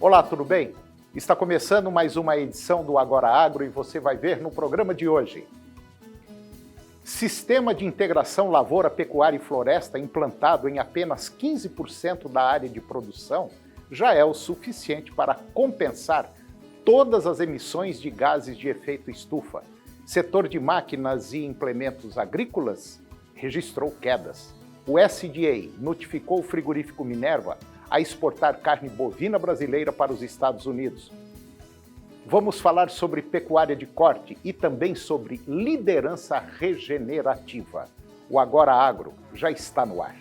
Olá, tudo bem? Está começando mais uma edição do Agora Agro e você vai ver no programa de hoje. Sistema de integração lavoura, pecuária e floresta implantado em apenas 15% da área de produção já é o suficiente para compensar todas as emissões de gases de efeito estufa. Setor de máquinas e implementos agrícolas registrou quedas. O SDA notificou o frigorífico Minerva a exportar carne bovina brasileira para os Estados Unidos. Vamos falar sobre pecuária de corte e também sobre liderança regenerativa. O Agora Agro já está no ar.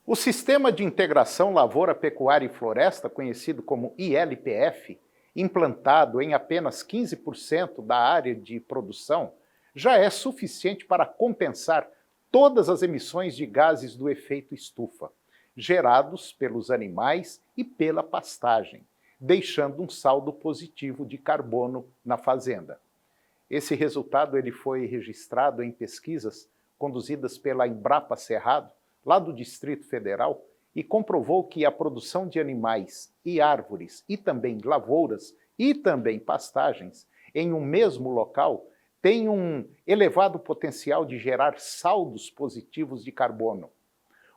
O Sistema de Integração Lavoura, Pecuária e Floresta, conhecido como ILPF, implantado em apenas 15% da área de produção, já é suficiente para compensar todas as emissões de gases do efeito estufa, gerados pelos animais e pela pastagem, deixando um saldo positivo de carbono na fazenda. Esse resultado ele foi registrado em pesquisas conduzidas pela Embrapa Cerrado, lá do Distrito Federal, e comprovou que a produção de animais e árvores e também lavouras e também pastagens em um mesmo local tem um elevado potencial de gerar saldos positivos de carbono.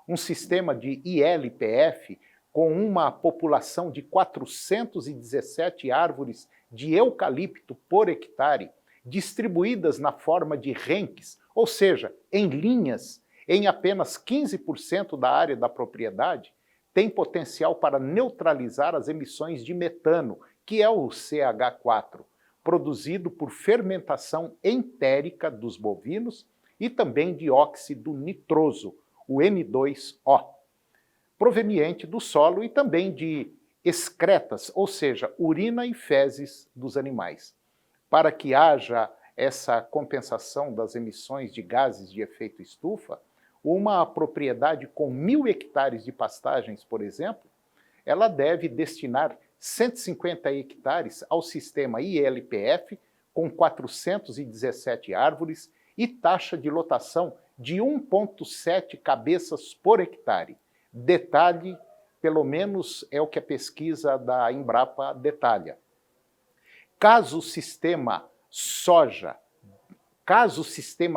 Um sistema de ILPF com uma população de 417 árvores de eucalipto por hectare, distribuídas na forma de renques, ou seja, em linhas, em apenas 15% da área da propriedade, tem potencial para neutralizar as emissões de metano, que é o CH4, produzido por fermentação entérica dos bovinos e também dióxido nitroso, o N2O, proveniente do solo e também de excretas, ou seja, urina e fezes dos animais. Para que haja essa compensação das emissões de gases de efeito estufa, uma propriedade com 1.000 hectares de pastagens, por exemplo, ela deve destinar 150 hectares ao sistema ILPF, com 417 árvores e taxa de lotação de 1,7 cabeças por hectare. Detalhe, pelo menos é o que a pesquisa da Embrapa detalha. Caso o sistema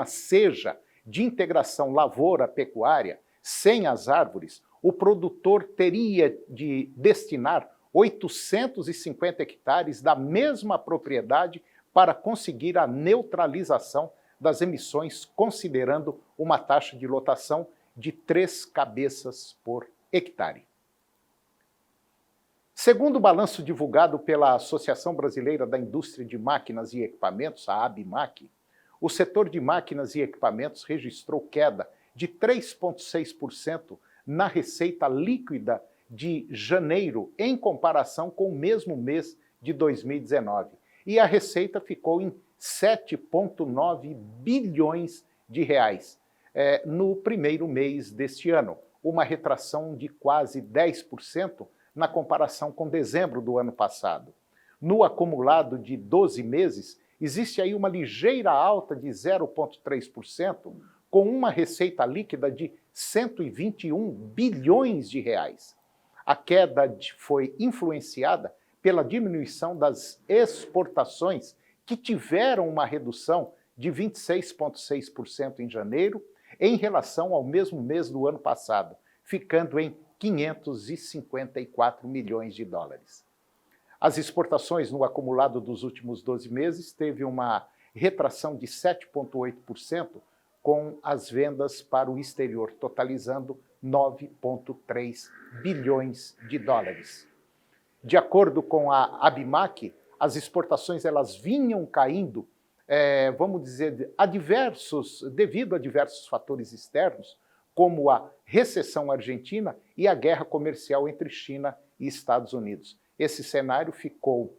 seja de integração lavoura-pecuária, sem as árvores, o produtor teria de destinar 850 hectares da mesma propriedade para conseguir a neutralização das emissões, considerando uma taxa de lotação de 3 cabeças por hectare. Segundo o balanço divulgado pela Associação Brasileira da Indústria de Máquinas e Equipamentos, a ABMAQ, o setor de máquinas e equipamentos registrou queda de 3,6% na receita líquida de janeiro em comparação com o mesmo mês de 2019. E a receita ficou em 7,9 bilhões de reais no primeiro mês deste ano, uma retração de quase 10% na comparação com dezembro do ano passado. No acumulado de 12 meses, existe aí uma ligeira alta de 0,3%, com uma receita líquida de 121 bilhões de reais. A queda foi influenciada pela diminuição das exportações, que tiveram uma redução de 26,6% em janeiro, em relação ao mesmo mês do ano passado, ficando em 554 milhões de dólares. As exportações no acumulado dos últimos 12 meses teve uma retração de 7,8%, com as vendas para o exterior totalizando 9,3 bilhões de dólares. De acordo com a ABMAQ, as exportações elas vinham caindo, vamos dizer, devido a diversos fatores externos, como a recessão argentina e a guerra comercial entre China e Estados Unidos. Esse cenário ficou,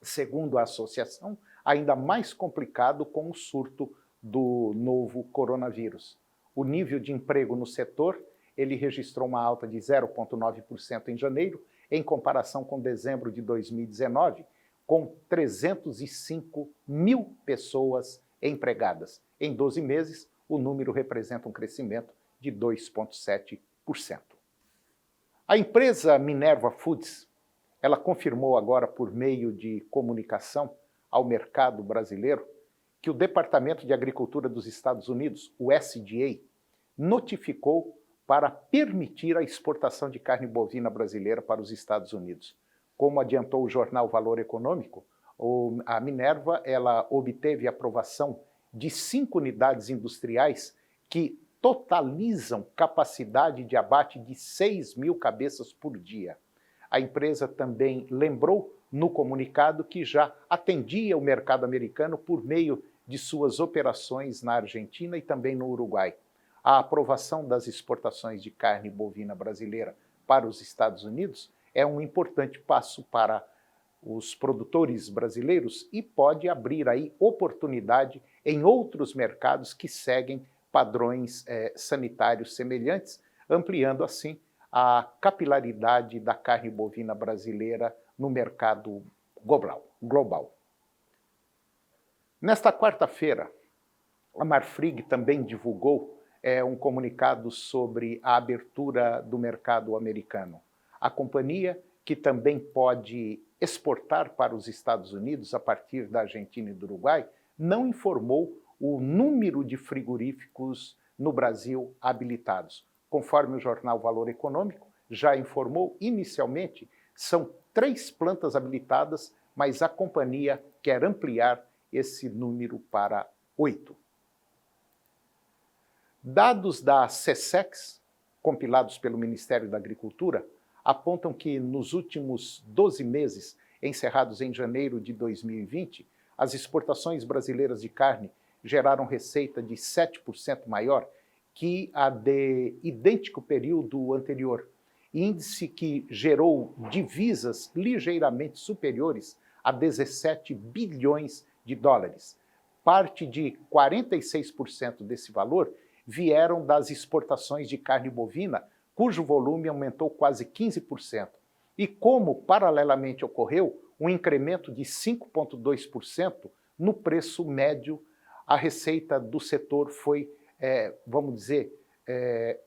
segundo a associação, ainda mais complicado com o surto do novo coronavírus. O nível de emprego no setor ele registrou uma alta de 0,9% em janeiro, em comparação com dezembro de 2019, com 305 mil pessoas empregadas. Em 12 meses, o número representa um crescimento de 2,7%. A empresa Minerva Foods, ela confirmou agora por meio de comunicação ao mercado brasileiro que o Departamento de Agricultura dos Estados Unidos, o USDA, notificou para permitir a exportação de carne bovina brasileira para os Estados Unidos. Como adiantou o jornal Valor Econômico, a Minerva ela obteve aprovação de 5 unidades industriais que totalizam capacidade de abate de 6 mil cabeças por dia. A empresa também lembrou no comunicado que já atendia o mercado americano por meio de suas operações na Argentina e também no Uruguai. A aprovação das exportações de carne bovina brasileira para os Estados Unidos é um importante passo para os produtores brasileiros e pode abrir aí oportunidade em outros mercados que seguem padrões sanitários semelhantes, ampliando assim a capilaridade da carne bovina brasileira no mercado global. Nesta quarta-feira, a Marfrig também divulgou um comunicado sobre a abertura do mercado americano. A companhia, que também pode exportar para os Estados Unidos a partir da Argentina e do Uruguai, não informou o número de frigoríficos no Brasil habilitados. Conforme o jornal Valor Econômico já informou, inicialmente são 3 plantas habilitadas, mas a companhia quer ampliar esse número para 8. Dados da SECEX, compilados pelo Ministério da Agricultura, apontam que nos últimos 12 meses, encerrados em janeiro de 2020, as exportações brasileiras de carne geraram receita de 7% maior que a de idêntico período anterior, índice que gerou divisas ligeiramente superiores a 17 bilhões de dólares. Parte de 46% desse valor vieram das exportações de carne bovina, cujo volume aumentou quase 15%. E como, paralelamente, ocorreu um incremento de 5,2% no preço médio, a receita do setor foi, vamos dizer,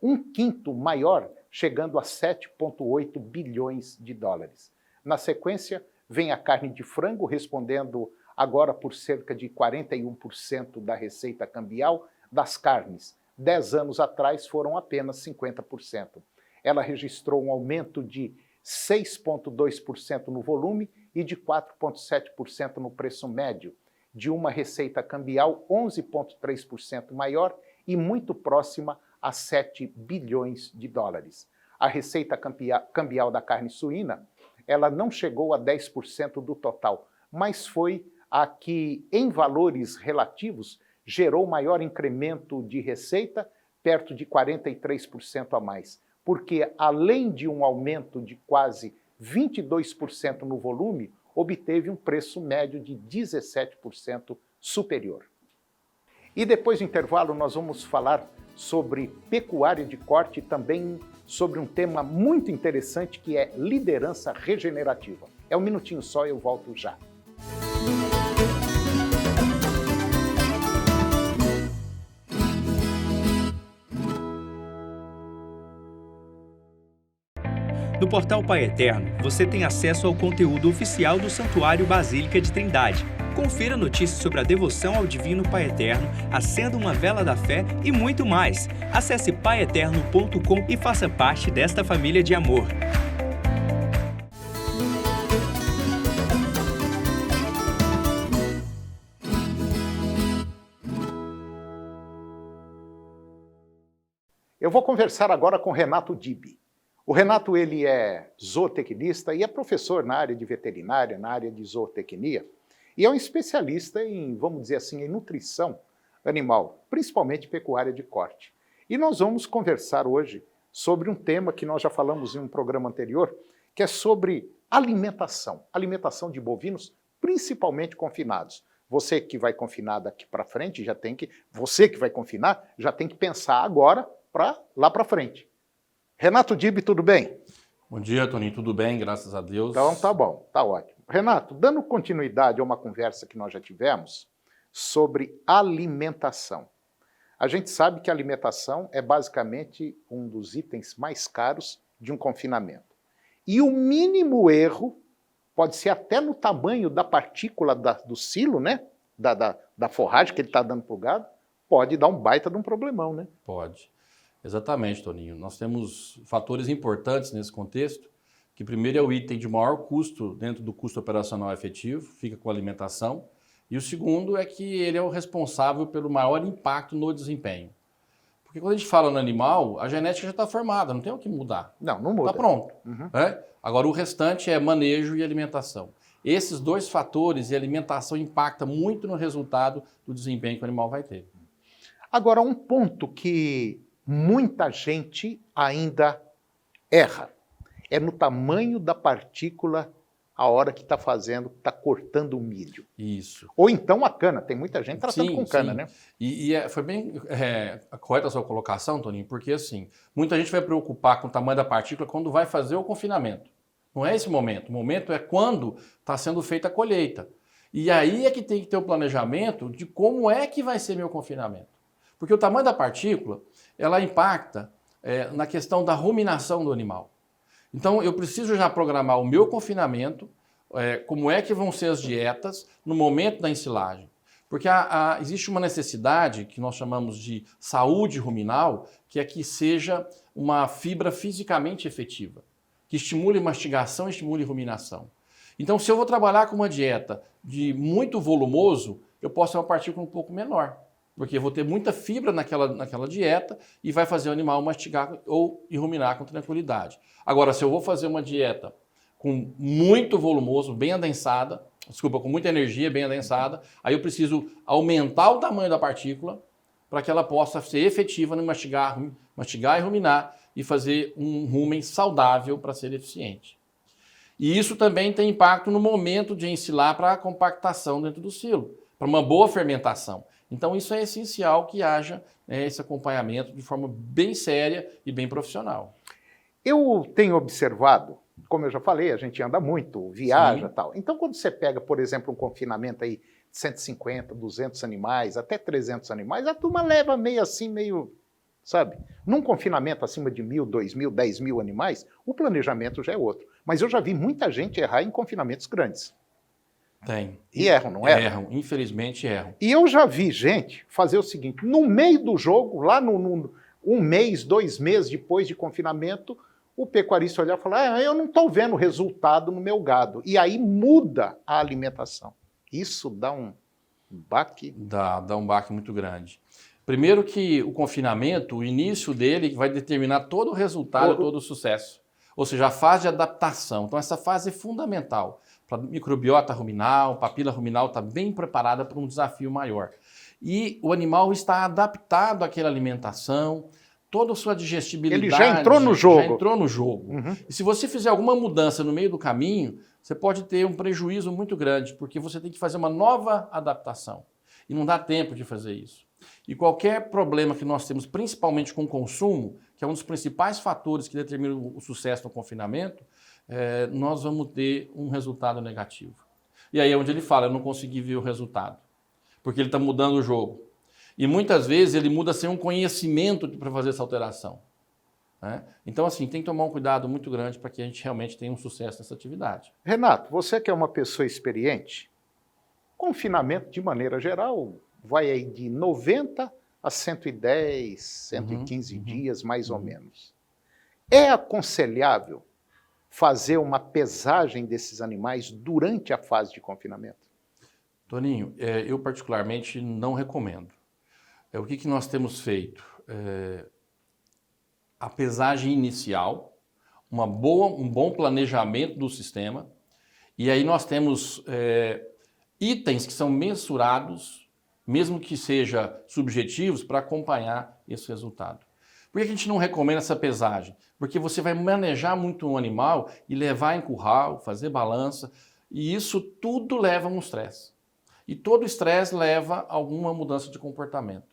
1/5 maior, chegando a 7,8 bilhões de dólares. Na sequência, vem a carne de frango, respondendo agora por cerca de 41% da receita cambial das carnes. 10 anos atrás foram apenas 50%. Ela registrou um aumento de 6,2% no volume e de 4,7% no preço médio, de uma receita cambial 11,3% maior e muito próxima a 7 bilhões de dólares. A receita cambial da carne suína, ela não chegou a 10% do total, mas foi a que, em valores relativos, gerou maior incremento de receita, perto de 43% a mais, porque além de um aumento de quase 22% no volume, obteve um preço médio de 17% superior. E depois do intervalo nós vamos falar sobre pecuária de corte e também sobre um tema muito interessante que é liderança regenerativa. É um minutinho só, eu volto já. No portal Pai Eterno, você tem acesso ao conteúdo oficial do Santuário Basílica de Trindade. Confira notícias sobre a devoção ao Divino Pai Eterno, acenda uma vela da fé e muito mais. Acesse paieterno.com e faça parte desta família de amor. Eu vou conversar agora com Renato Dibi. O Renato, ele é zootecnista e é professor na área de veterinária, na área de zootecnia, e é um especialista em, vamos dizer assim, em nutrição animal, principalmente pecuária de corte. E nós vamos conversar hoje sobre um tema que nós já falamos em um programa anterior, que é sobre alimentação de bovinos, principalmente confinados. Você que vai confinar daqui para frente, você que vai confinar, já tem que pensar agora para lá para frente. Renato Dib, tudo bem? Bom dia, Toninho. Tudo bem? Graças a Deus. Então tá bom, tá ótimo. Renato, dando continuidade a uma conversa que nós já tivemos sobre alimentação. A gente sabe que a alimentação é basicamente um dos itens mais caros de um confinamento. E o mínimo erro pode ser até no tamanho da partícula do silo, né? Da forragem que ele está dando para o gado, pode dar um baita de um problemão, né? Pode. Exatamente, Toninho. Nós temos fatores importantes nesse contexto, que primeiro é o item de maior custo dentro do custo operacional efetivo, fica com a alimentação, e o segundo é que ele é o responsável pelo maior impacto no desempenho. Porque quando a gente fala no animal, a genética já está formada, não tem o que mudar. Não muda. Está pronto. Uhum. Agora o restante é manejo e alimentação. Esses dois fatores e alimentação impactam muito no resultado do desempenho que o animal vai ter. Agora, um ponto que muita gente ainda erra é no tamanho da partícula a hora que está fazendo, está cortando o milho. Isso. Ou então a cana, tem muita gente tratando com cana, né? Foi bem correta a sua colocação, Toninho, porque assim, muita gente vai preocupar com o tamanho da partícula quando vai fazer o confinamento. Não é esse momento. O momento é quando está sendo feita a colheita. E aí é que tem que ter o planejamento de como é que vai ser meu confinamento. Porque o tamanho da partícula, ela impacta na questão da ruminação do animal. Então, eu preciso já programar o meu confinamento, como é que vão ser as dietas no momento da ensilagem. Porque existe uma necessidade que nós chamamos de saúde ruminal, que é que seja uma fibra fisicamente efetiva, que estimule mastigação e estimule ruminação. Então, se eu vou trabalhar com uma dieta de muito volumoso, eu posso ter uma partícula um pouco menor, porque eu vou ter muita fibra naquela dieta e vai fazer o animal mastigar e ruminar com tranquilidade. Agora, se eu vou fazer uma dieta com muito volumoso, bem adensada, com muita energia, bem adensada, aí eu preciso aumentar o tamanho da partícula para que ela possa ser efetiva no mastigar e ruminar e fazer um rumen saudável para ser eficiente. E isso também tem impacto no momento de ensilar para a compactação dentro do silo, para uma boa fermentação. Então isso é essencial que haja esse acompanhamento de forma bem séria e bem profissional. Eu tenho observado, como eu já falei, a gente anda muito, viaja e tal. Então quando você pega, por exemplo, um confinamento aí de 150, 200 animais, até 300 animais, a turma leva meio assim, sabe? Num confinamento acima de 1.000, 2.000, 10.000 animais, o planejamento já é outro. Mas eu já vi muita gente errar em confinamentos grandes. Tem. E erram, não erram? Erram, infelizmente erram. E eu já vi gente fazer o seguinte, no meio do jogo, lá um mês, 2 meses depois de confinamento, o pecuarista olhar e falar, eu não estou vendo resultado no meu gado. E aí muda a alimentação. Isso dá um baque? Dá um baque muito grande. Primeiro que o confinamento, o início dele vai determinar todo o resultado, todo o sucesso. Ou seja, a fase de adaptação. Então essa fase é fundamental. Para a microbiota ruminal, papila ruminal está bem preparada para um desafio maior. E o animal está adaptado àquela alimentação, toda a sua digestibilidade. Ele já entrou no jogo. Já entrou no jogo. Uhum. E se você fizer alguma mudança no meio do caminho, você pode ter um prejuízo muito grande, porque você tem que fazer uma nova adaptação. E não dá tempo de fazer isso. E qualquer problema que nós temos, principalmente com o consumo, que é um dos principais fatores que determinam o sucesso no confinamento, nós vamos ter um resultado negativo. E aí é onde ele fala, eu não consegui ver o resultado, porque ele está mudando o jogo. E muitas vezes ele muda sem um conhecimento para fazer essa alteração. Né? Então, assim, tem que tomar um cuidado muito grande para que a gente realmente tenha um sucesso nessa atividade. Renato, você que é uma pessoa experiente, confinamento, de maneira geral, vai aí de 90 a 110, 115 dias, mais ou menos. É aconselhável fazer uma pesagem desses animais durante a fase de confinamento? Toninho, eu particularmente não recomendo. O que nós temos feito? A pesagem inicial, um bom planejamento do sistema, e aí nós temos itens que são mensurados, mesmo que sejam subjetivos, para acompanhar esse resultado. Por que a gente não recomenda essa pesagem? Porque você vai manejar muito um animal e levar em curral, fazer balança, e isso tudo leva a um estresse. E todo estresse leva a alguma mudança de comportamento.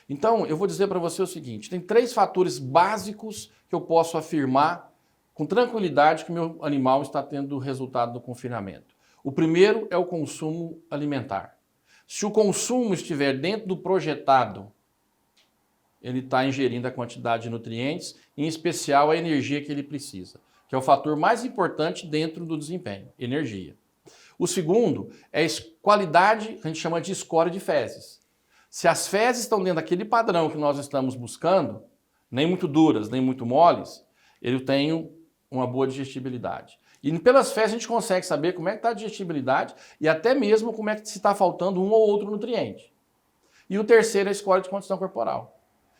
Então, eu vou dizer para você o seguinte, tem 3 fatores básicos que eu posso afirmar com tranquilidade que o meu animal está tendo o resultado do confinamento. O primeiro é o consumo alimentar. Se o consumo estiver dentro do projetado, ele está ingerindo a quantidade de nutrientes, em especial a energia que ele precisa, que é o fator mais importante dentro do desempenho, energia. O segundo é a qualidade, que a gente chama de score de fezes. Se as fezes estão dentro daquele padrão que nós estamos buscando, nem muito duras, nem muito moles, eu tenho uma boa digestibilidade. E pelas fezes a gente consegue saber como é que está a digestibilidade e até mesmo como é que se está faltando um ou outro nutriente. E o terceiro é a score de condição corporal.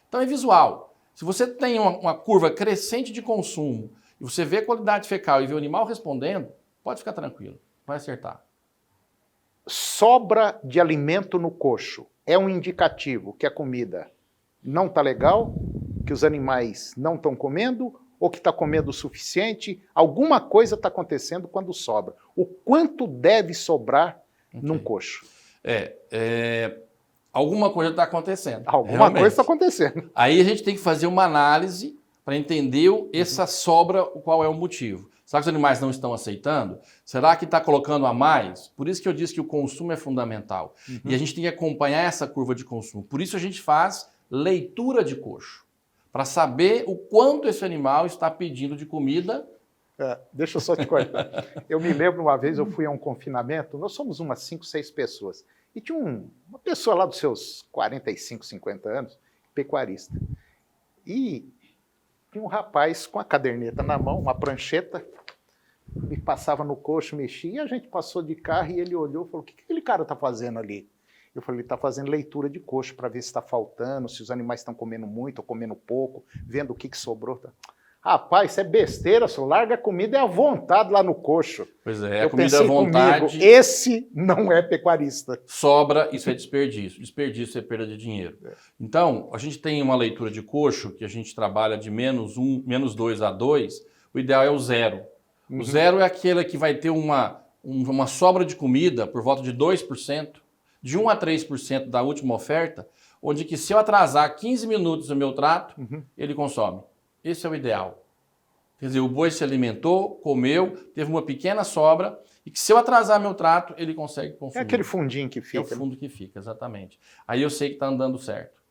Então é visual. Se você tem uma curva crescente de consumo e você vê a qualidade fecal e vê o animal respondendo, pode ficar tranquilo, vai acertar. Sobra de alimento no coxo é um indicativo que a comida não está legal, que os animais não estão comendo ou que está comendo o suficiente? Alguma coisa está acontecendo quando sobra. O quanto deve sobrar num coxo? Alguma coisa está acontecendo. Alguma coisa está acontecendo. Aí a gente tem que fazer uma análise para entender essa sobra, qual é o motivo. Será que os animais não estão aceitando? Será que está colocando a mais? Por isso que eu disse que o consumo é fundamental. E a gente tem que acompanhar essa curva de consumo. Por isso a gente faz leitura de coxo, para saber o quanto esse animal está pedindo de comida. Deixa eu só te cortar. Eu me lembro uma vez, eu fui a um confinamento, nós somos umas 5, 6 pessoas, e tinha uma pessoa lá dos seus 45, 50 anos, pecuarista. E tinha um rapaz com a caderneta na mão, uma prancheta, me passava no coxo, mexia, e a gente passou de carro e ele olhou e falou, o que aquele cara está fazendo ali? Eu falei, ele está fazendo leitura de coxo para ver se está faltando, se os animais estão comendo muito ou comendo pouco, vendo o que sobrou. Rapaz, isso é besteira, só larga a comida à vontade lá no coxo. Pois é, a comida à vontade. Comigo, esse não é pecuarista. Sobra, isso é desperdício. Desperdício é perda de dinheiro. Então, a gente tem uma leitura de coxo, que a gente trabalha de -1, -2 a 2, o ideal é o 0. O 0 é aquele que vai ter uma sobra de comida por volta de 2%, de 1 a 3% da última oferta, onde que se eu atrasar 15 minutos no meu trato, ele consome. Esse é o ideal. Quer dizer, o boi se alimentou, comeu, teve uma pequena sobra, e que se eu atrasar meu trato, ele consegue consumir. É aquele fundinho que fica. É o fundo que fica, exatamente. Aí eu sei que está andando certo.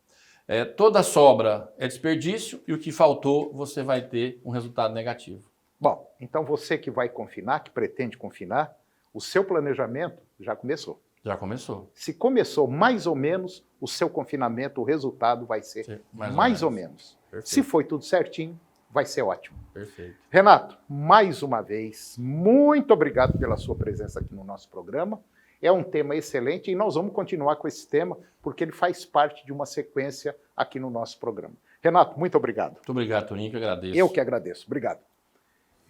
Toda sobra é desperdício, e o que faltou, você vai ter um resultado negativo. Bom, então você que vai confinar, que pretende confinar, o seu planejamento já começou. Já começou. Se começou mais ou menos, o seu confinamento, o resultado vai ser mais ou menos. Se foi tudo certinho, vai ser ótimo. Perfeito. Renato, mais uma vez, muito obrigado pela sua presença aqui no nosso programa. É um tema excelente e nós vamos continuar com esse tema, porque ele faz parte de uma sequência aqui no nosso programa. Renato, muito obrigado. Muito obrigado, Toninho, que eu agradeço. Eu que agradeço. Obrigado.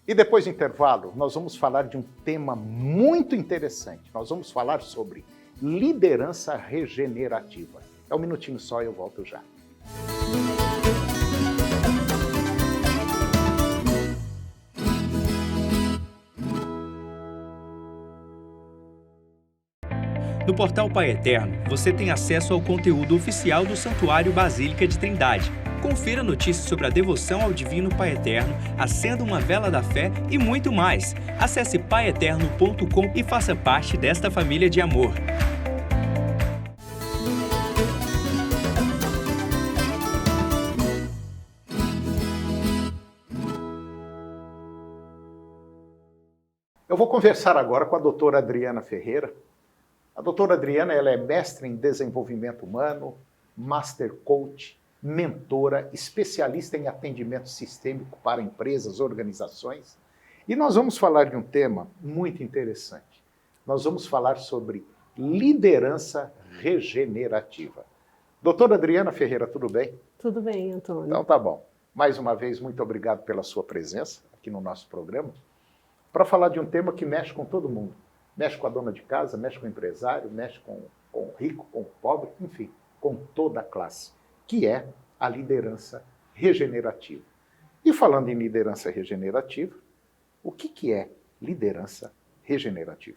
E depois do intervalo, nós vamos falar de um tema muito interessante. Nós vamos falar sobre liderança regenerativa. É um minutinho só e eu volto já. No portal Pai Eterno, você tem acesso ao conteúdo oficial do Santuário Basílica de Trindade. Confira notícias sobre a devoção ao Divino Pai Eterno, acenda uma vela da fé e muito mais. Acesse paieterno.com e faça parte desta família de amor. Eu vou conversar agora com a doutora Adriana Ferreira. A doutora Adriana ela é mestre em desenvolvimento humano, master coach, mentora, especialista em atendimento sistêmico para empresas, organizações. E nós vamos falar de um tema muito interessante. Nós vamos falar sobre liderança regenerativa. Doutora Adriana Ferreira, tudo bem? Tudo bem, Antônio. Então tá bom. Mais uma vez, muito obrigado pela sua presença aqui no nosso programa, para falar de um tema que mexe com todo mundo. Mexe com a dona de casa, mexe com o empresário, mexe com o rico, com o pobre, enfim, com toda a classe, que é a liderança regenerativa. E falando em liderança regenerativa, o que é liderança regenerativa?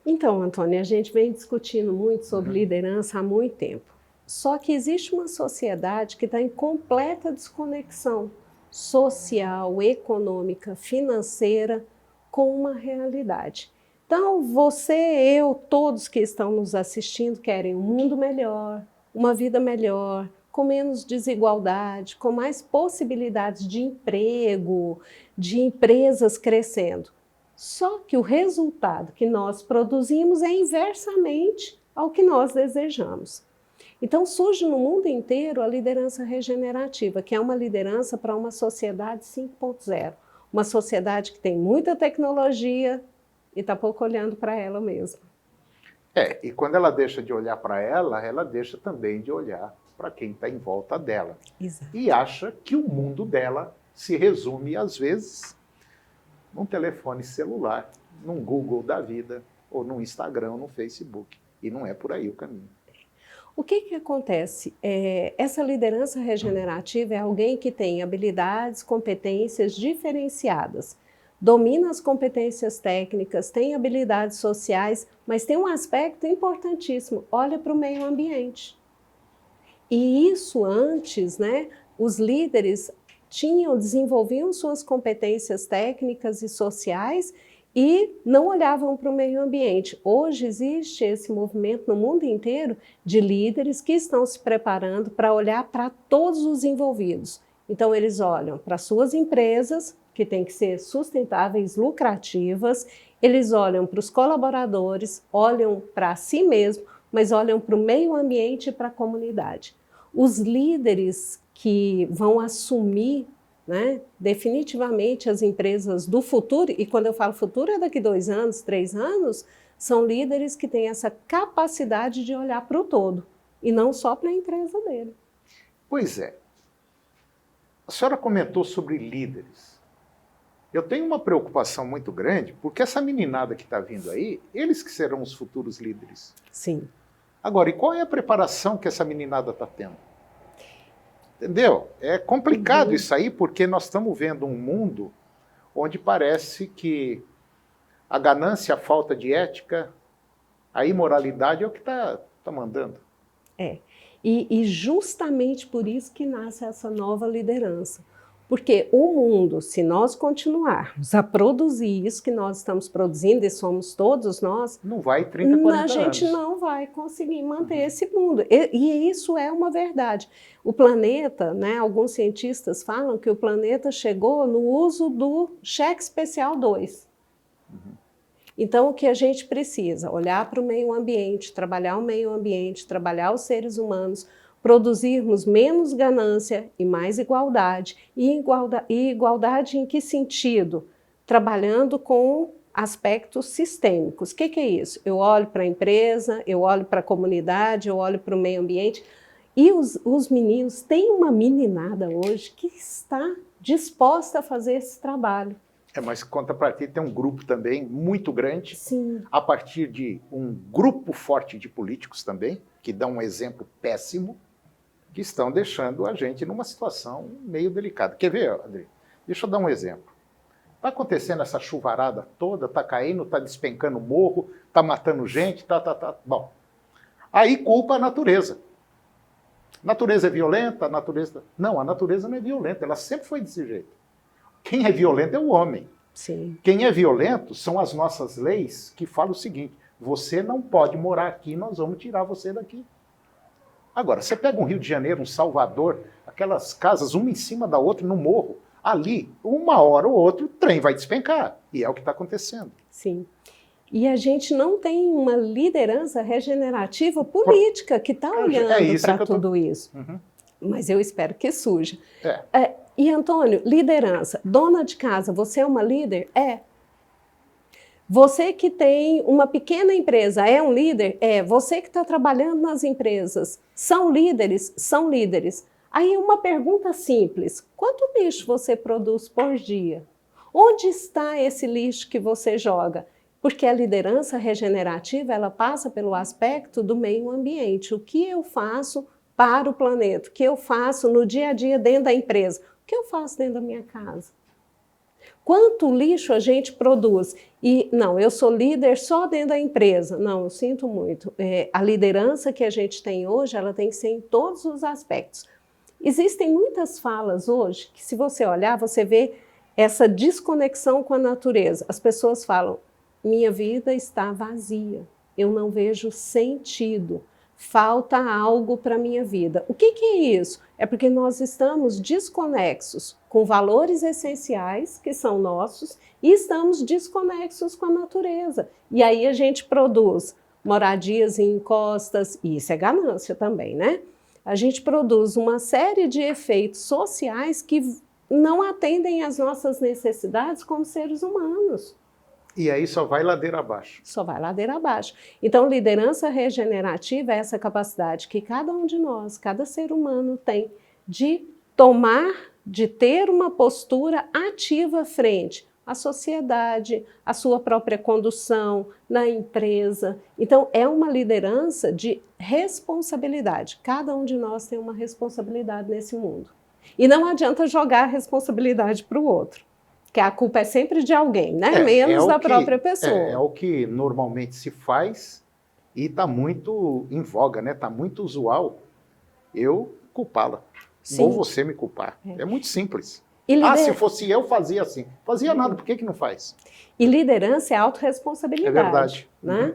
Então, Antônio, a gente vem discutindo muito sobre liderança há muito tempo. Só que existe uma sociedade que está em completa desconexão social, econômica, financeira com uma realidade. Então, você, eu, todos que estão nos assistindo querem um mundo melhor, uma vida melhor, com menos desigualdade, com mais possibilidades de emprego, de empresas crescendo. Só que o resultado que nós produzimos é inversamente ao que nós desejamos. Então surge no mundo inteiro a liderança regenerativa, que é uma liderança para uma sociedade 5.0. Uma sociedade que tem muita tecnologia e está pouco olhando para ela mesma. E quando ela deixa de olhar para ela deixa também de olhar para quem está em volta dela. Exato. E acha que o mundo dela se resume, às vezes, num telefone celular, num Google da vida, ou num Instagram, ou no Facebook. E não é por aí o caminho. O que acontece? Essa liderança regenerativa é alguém que tem habilidades, competências diferenciadas, domina as competências técnicas, tem habilidades sociais, mas tem um aspecto importantíssimo, olha para o meio ambiente. E isso antes, né, os líderes desenvolviam suas competências técnicas e sociais e não olhavam para o meio ambiente. Hoje existe esse movimento no mundo inteiro de líderes que estão se preparando para olhar para todos os envolvidos. Então eles olham para suas empresas, que têm que ser sustentáveis, lucrativas, eles olham para os colaboradores, olham para si mesmo, mas olham para o meio ambiente e para a comunidade. Os líderes que vão assumir, né, definitivamente as empresas do futuro, e quando eu falo futuro é daqui 2 anos, 3 anos, são líderes que têm essa capacidade de olhar para o todo, e não só para a empresa dele. Pois é. A senhora comentou sobre líderes. Eu tenho uma preocupação muito grande, porque essa meninada que está vindo aí, eles que serão os futuros líderes. Sim. Agora, e qual é a preparação que essa meninada está tendo? Entendeu? É complicado isso aí, porque nós estamos vendo um mundo onde parece que a ganância, a falta de ética, a imoralidade é o que está mandando. E justamente por isso que nasce essa nova liderança. Porque o mundo, se nós continuarmos a produzir isso que nós estamos produzindo, e somos todos nós, não vai 30, 40 anos. A gente não vai conseguir manter esse mundo. E isso é uma verdade. O planeta, né, alguns cientistas falam que o planeta chegou no uso do cheque especial 2. Então, o que a gente precisa? Olhar para o meio ambiente, trabalhar o meio ambiente, trabalhar os seres humanos, produzirmos menos ganância e mais igualdade. E igualdade em que sentido? Trabalhando com aspectos sistêmicos. O que é isso? Eu olho para a empresa, eu olho para a comunidade, eu olho para o meio ambiente. E os meninos, tem uma meninada hoje que está disposta a fazer esse trabalho. Mas contrapartida tem um grupo também muito grande, Sim. A partir de um grupo forte de políticos também, que dão um exemplo péssimo, que estão deixando a gente numa situação meio delicada. Quer ver, André? Deixa eu dar um exemplo. Está acontecendo essa chuvarada toda, está caindo, está despencando morro, está matando gente, Bom, aí culpa a natureza. A natureza é violenta, a natureza... Não, a natureza não é violenta, ela sempre foi desse jeito. Quem é violento é o homem. Sim. Quem é violento são as nossas leis que falam o seguinte, você não pode morar aqui, nós vamos tirar você daqui. Agora, você pega um Rio de Janeiro, um Salvador, aquelas casas uma em cima da outra no morro, ali, uma hora ou outra, o trem vai despencar. E é o que está acontecendo. Sim. E a gente não tem uma liderança regenerativa política que está olhando para tudo isso. Uhum. Mas eu espero que surja. E, Antônio, liderança. Dona de casa, você é uma líder? É. Você que tem uma pequena empresa, é um líder? É. Você que está trabalhando nas empresas, são líderes? São líderes. Aí uma pergunta simples, quanto lixo você produz por dia? Onde está esse lixo que você joga? Porque a liderança regenerativa, ela passa pelo aspecto do meio ambiente. O que eu faço para o planeta? O que eu faço no dia a dia dentro da empresa? O que eu faço dentro da minha casa? Quanto lixo a gente produz? E não, eu sou líder só dentro da empresa. Não, eu sinto muito. A liderança que a gente tem hoje, ela tem que ser em todos os aspectos. Existem muitas falas hoje que, se você olhar, você vê essa desconexão com a natureza. As pessoas falam, minha vida está vazia, eu não vejo sentido, falta algo para a minha vida. O que é isso? É porque nós estamos desconexos com valores essenciais que são nossos e estamos desconexos com a natureza. E aí a gente produz moradias em encostas, e isso é ganância também, né? A gente produz uma série de efeitos sociais que não atendem às nossas necessidades como seres humanos. E aí só vai ladeira abaixo. Só vai ladeira abaixo. Então, liderança regenerativa é essa capacidade que cada um de nós, cada ser humano tem de tomar, de ter uma postura ativa frente à sociedade, à sua própria condução, na empresa. Então, é uma liderança de responsabilidade. Cada um de nós tem uma responsabilidade nesse mundo. E não adianta jogar a responsabilidade para o outro, que a culpa é sempre de alguém, né? Menos da própria pessoa. É o que normalmente se faz e está muito em voga, né? Está muito usual eu culpá-la. Ou você me culpar. É muito simples. Se fosse eu, fazia assim. Fazia nada, por que não faz? E liderança é autorresponsabilidade. É verdade. Né?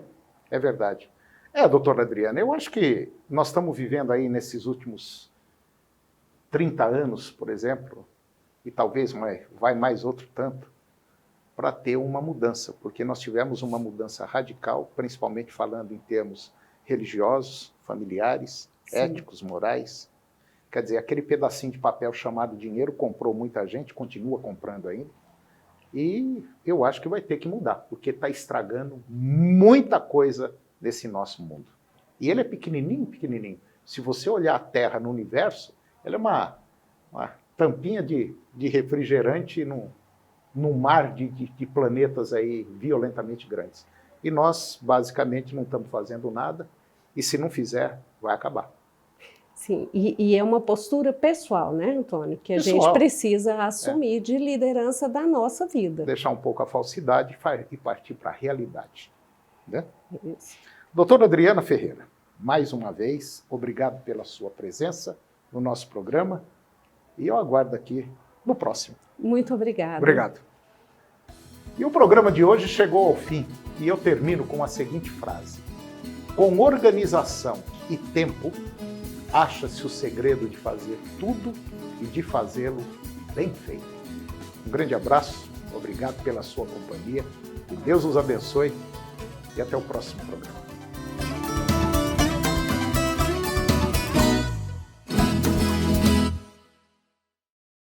É verdade. Doutora Adriana, eu acho que nós estamos vivendo aí nesses últimos 30 anos, por exemplo, e talvez vai mais outro tanto, para ter uma mudança, porque nós tivemos uma mudança radical, principalmente falando em termos religiosos, familiares, éticos, morais. Quer dizer, aquele pedacinho de papel chamado dinheiro comprou muita gente, continua comprando ainda, e eu acho que vai ter que mudar, porque está estragando muita coisa nesse nosso mundo. E ele é pequenininho, pequenininho. Se você olhar a Terra no universo, ela é uma tampinha de refrigerante num mar de planetas aí violentamente grandes. E nós, basicamente, não estamos fazendo nada, e se não fizer, vai acabar. Sim, e é uma postura pessoal, né, Antônio? Que a gente precisa assumir de liderança da nossa vida. Deixar um pouco a falsidade e partir para a realidade. Né? Isso. Doutora Adriana Ferreira, mais uma vez, obrigado pela sua presença no nosso programa. E eu aguardo aqui no próximo. Muito obrigada. Obrigado. E o programa de hoje chegou ao fim e eu termino com a seguinte frase. Com organização e tempo, acha-se o segredo de fazer tudo e de fazê-lo bem feito. Um grande abraço, obrigado pela sua companhia, que Deus os abençoe e até o próximo programa.